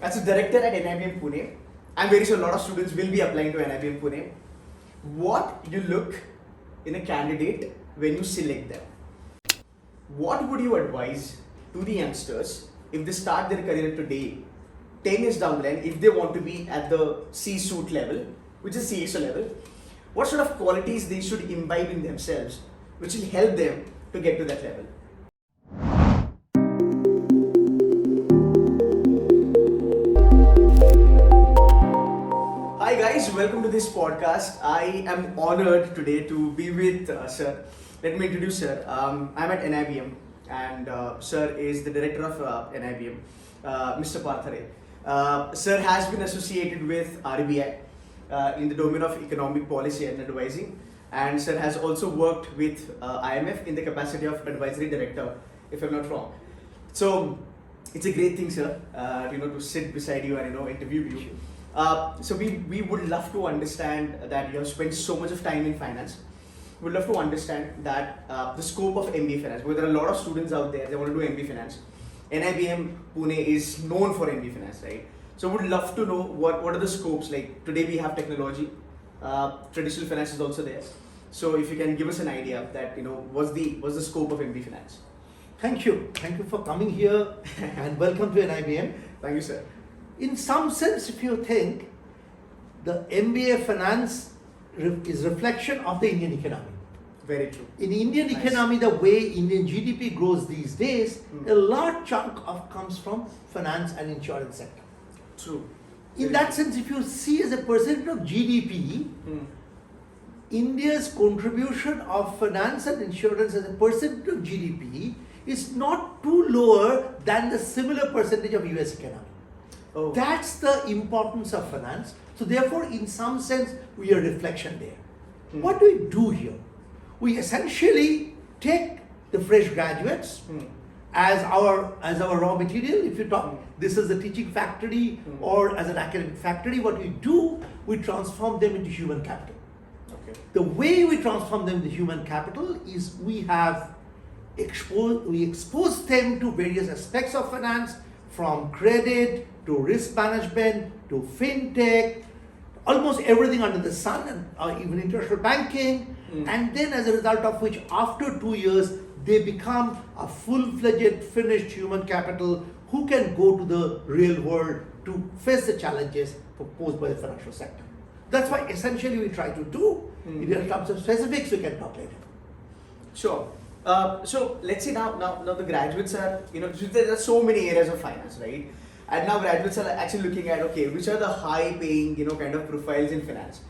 As a director at NIBM Pune, I'm very sure a lot of students will be applying to NIBM Pune. What you look in a candidate when you select them? What would you advise to the youngsters if they start their career today, 10 years down the line, if they want to be at the C-suite level, which is CXO level, what sort of qualities they should imbibe in themselves, which will help them to get to that level? Hi guys, welcome to this podcast. I am honored today to be with Sir. Let me introduce Sir. I'm at NIBM and Sir is the director of NIBM, Mr. Parthare. Sir has been associated with RBI in the domain of economic policy and advising, and Sir has also worked with IMF in the capacity of advisory director, if I'm not wrong. So it's a great thing, Sir, to sit beside you and interview you. So we would love to understand that you have spent so much of time in finance. We'd love to understand that the scope of MBA finance, because there are a lot of students out there, they want to do MBA finance. NIBM Pune is known for MBA finance, right? So we'd love to know what are the scopes. Like today we have technology, traditional finance is also there. So if you can give us an idea of that, what's the scope of MBA finance? Thank you for coming here and welcome to NIBM. Thank you, sir. In some sense, if you think, the MBA finance is reflection of the Indian economy. Very true. In Indian economy, the way Indian GDP grows these days, a large chunk comes from finance and insurance sector. True. In that sense, if you see as a percentage of GDP, India's contribution of finance and insurance as a percentage of GDP is not too lower than the similar percentage of US economy. Oh. That's the importance of finance. So therefore, in some sense, we are reflection there. What do we do here? We essentially take the fresh graduates as our raw material. If you talk, this is a teaching factory or as an academic factory, what we do, we transform them into human capital. Okay. The way we transform them into human capital is we expose them to various aspects of finance, from credit to risk management to fintech, almost everything under the sun, and even international banking. And then as a result of which, after 2 years, they become a full-fledged, finished human capital who can go to the real world to face the challenges posed by the financial sector. That's why essentially we try to do. In terms of specifics, we can talk later. Sure. So let's say now the graduates are, there are so many areas of finance, right? And now graduates are actually looking at, okay, which are the high paying, kind of profiles in finance.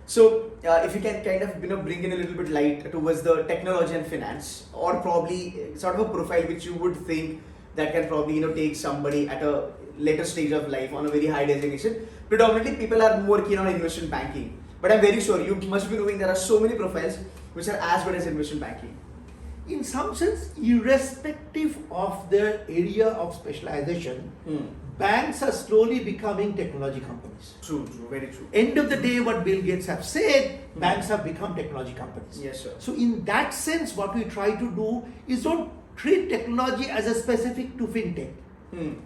So if you can kind of, bring in a little bit light towards the technology and finance, or probably sort of a profile which you would think that can probably, take somebody at a later stage of life on a very high designation. Predominantly people are more keen on investment banking. But I'm very sure you must be knowing there are so many profiles which are as good as investment banking. In some sense, irrespective of their area of specialization, banks are slowly becoming technology companies. True, very true. End of the day, what Bill Gates have said, banks have become technology companies. Yes, sir. So in that sense, what we try to do is don't treat technology as a specific to fintech.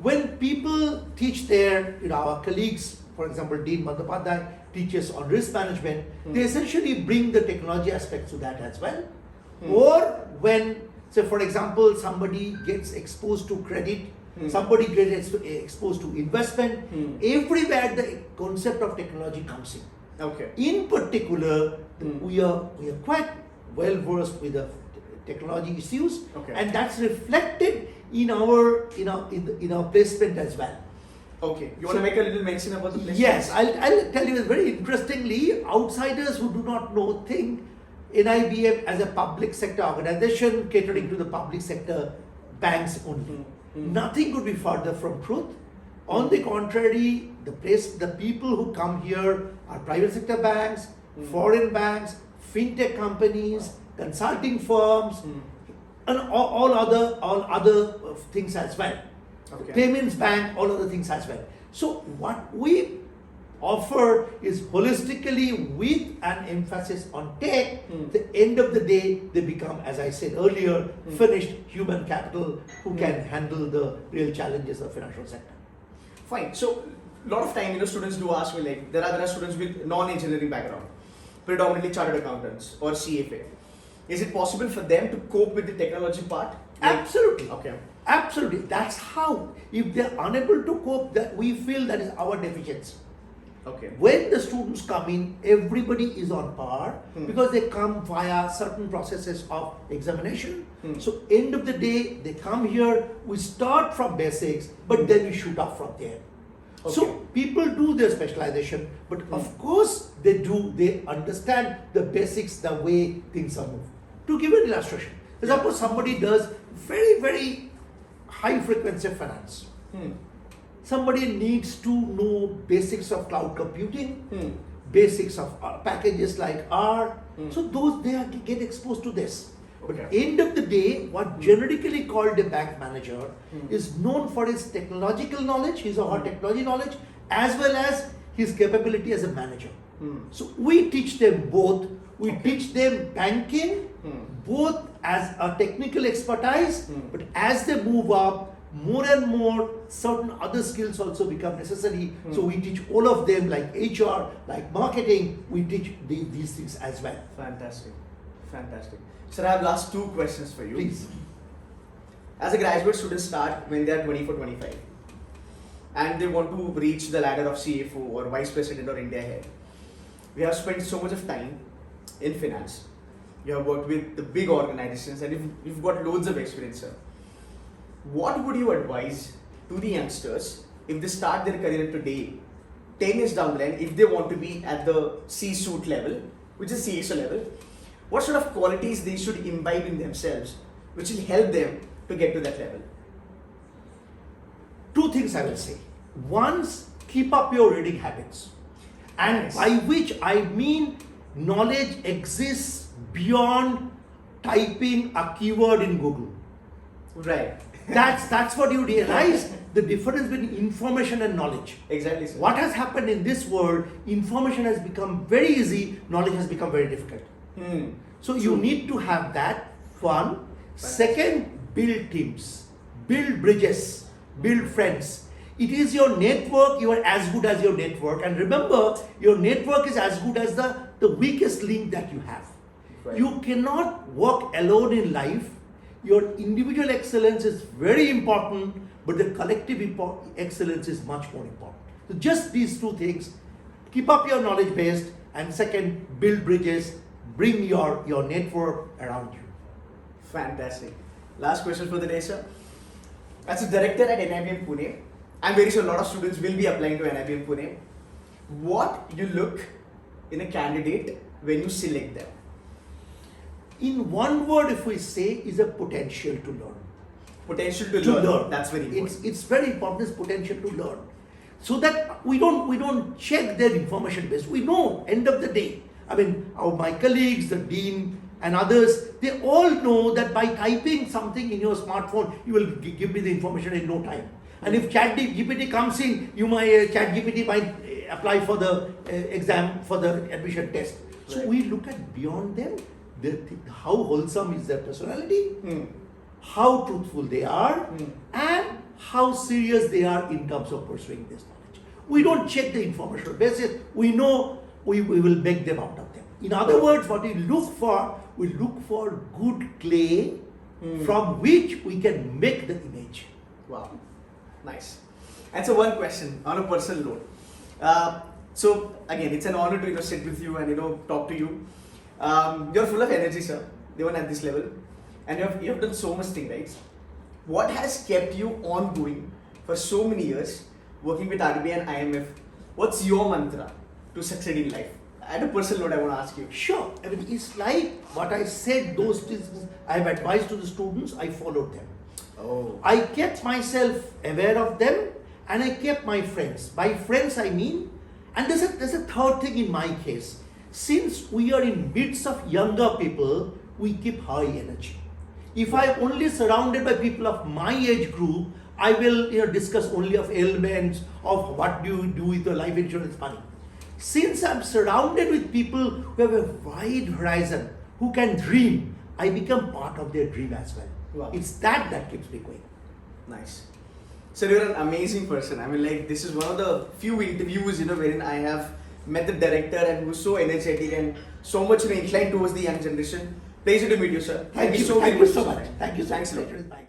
When people teach their, our colleagues, for example, Dean Bandyopadhyay teaches on risk management, they essentially bring the technology aspects to that as well. Or when, say for example, somebody gets exposed to credit, somebody gets exposed to investment, everywhere the concept of technology comes in. Okay. In particular, we are quite well versed with the technology issues, and that's reflected in our placement as well. Okay. You want to make a little mention about the placement? Yes, I'll tell you very interestingly. Outsiders who do not know think NIBM as a public sector organization catering to the public sector banks only. Nothing could be further from truth. On the contrary, the people who come here are private sector banks, foreign banks, fintech companies, consulting firms, and all other things as well. Okay. Payments bank, all other things as well. So what we offer is holistically with an emphasis on tech. The end of the day, they become, as I said earlier, finished human capital who can handle the real challenges of financial sector. Fine. So, a lot of time, students do ask me, like, there are students with non-engineering background, predominantly chartered accountants or CFA. Is it possible for them to cope with the technology part? Like, Absolutely. okay. Absolutely. That's how. If they're unable to cope, that we feel that is our deficiency. Okay. When the students come in, everybody is on par because they come via certain processes of examination. So end of the day, they come here, we start from basics, but then we shoot up from there. Okay. So people do their specialization, but of course they understand the basics, the way things are moved. To give an illustration, suppose somebody does very, very high frequency finance. Somebody needs to know basics of cloud computing, basics of packages like R. So those they have to get exposed to this. But end of the day, what generically called a bank manager is known for his technological knowledge, his or her technology knowledge, as well as his capability as a manager. So we teach them both. We teach them banking, both as a technical expertise, but as they move up, more and more certain other skills also become necessary. So we teach all of them, like HR, like marketing, we teach these things as well. Fantastic. Fantastic. Sir, I have last two questions for you. Please. As a graduate, students start when they are 24, 25 and they want to reach the ladder of CFO or Vice President or India head. We have spent so much of time in finance. You have worked with the big organizations and you've got loads of experience, sir. What would you advise to the youngsters if they start their career today, 10 years down the line, if they want to be at the C-suite level, which is CSO level, what sort of qualities they should imbibe in themselves, which will help them to get to that level? Two things I will say. One, keep up your reading habits. And Nice. by which I mean knowledge exists beyond typing a keyword in Google. Right. That's what you realize, the difference between information and knowledge. Exactly, sir. What has happened in this world, information has become very easy, knowledge has become very difficult. So you need to have that, one. Second, build teams, build bridges, build friends. It is your network, you are as good as your network. And remember, your network is as good as the weakest link that you have. Right. You cannot work alone in life. Your individual excellence is very important, but the collective excellence is much more important. So just these two things, keep up your knowledge base, and second, build bridges, bring your network around you. Fantastic. Last question for the day, sir. As a director at NIBM Pune, I'm very sure a lot of students will be applying to NIBM Pune. What you look in a candidate when you select them? In one word, if we say, is a potential to learn. Potential to learn. That's very important. It's very important, is potential to learn. So that we don't check their information base. We know, end of the day. I mean, my colleagues, the dean and others, they all know that by typing something in your smartphone, you will give me the information in no time. And if ChatGPT comes in, ChatGPT might apply for the exam, for the admission test. So Right. we look at beyond them, how wholesome is their personality, how truthful they are, and how serious they are in terms of pursuing this knowledge. We don't check the informational basis. We know we will make them out of them. In other words, what we look for good clay from which we can make the image. Wow. Nice. And so one question on a personal note. So again, it's an honor to sit with you and talk to you. You're full of energy, sir, even at this level, and you have done so much thing, right? What has kept you ongoing for so many years, working with RBI and IMF? What's your mantra to succeed in life? At a personal note, I want to ask you. Sure. I mean, it's like what I said, those things I have advised to the students, I followed them. Oh. I kept myself aware of them, and I kept my friends. By friends, I mean, and there's a third thing in my case. Since we are in midst of younger people, we keep high energy. If I'm only surrounded by people of my age group, I will discuss only of ailments, of what do you do with your life insurance money. Since I'm surrounded with people who have a wide horizon, who can dream, I become part of their dream as well. Wow. It's that keeps me going. Nice. Sir, you're an amazing person. I mean, like, this is one of the few interviews, wherein I have met the director and who's so energetic and so much, inclined towards the young generation. Pleasure to meet you, sir. Thank you so so very much. sir. Thank you so Thanks a lot. much. Thanks.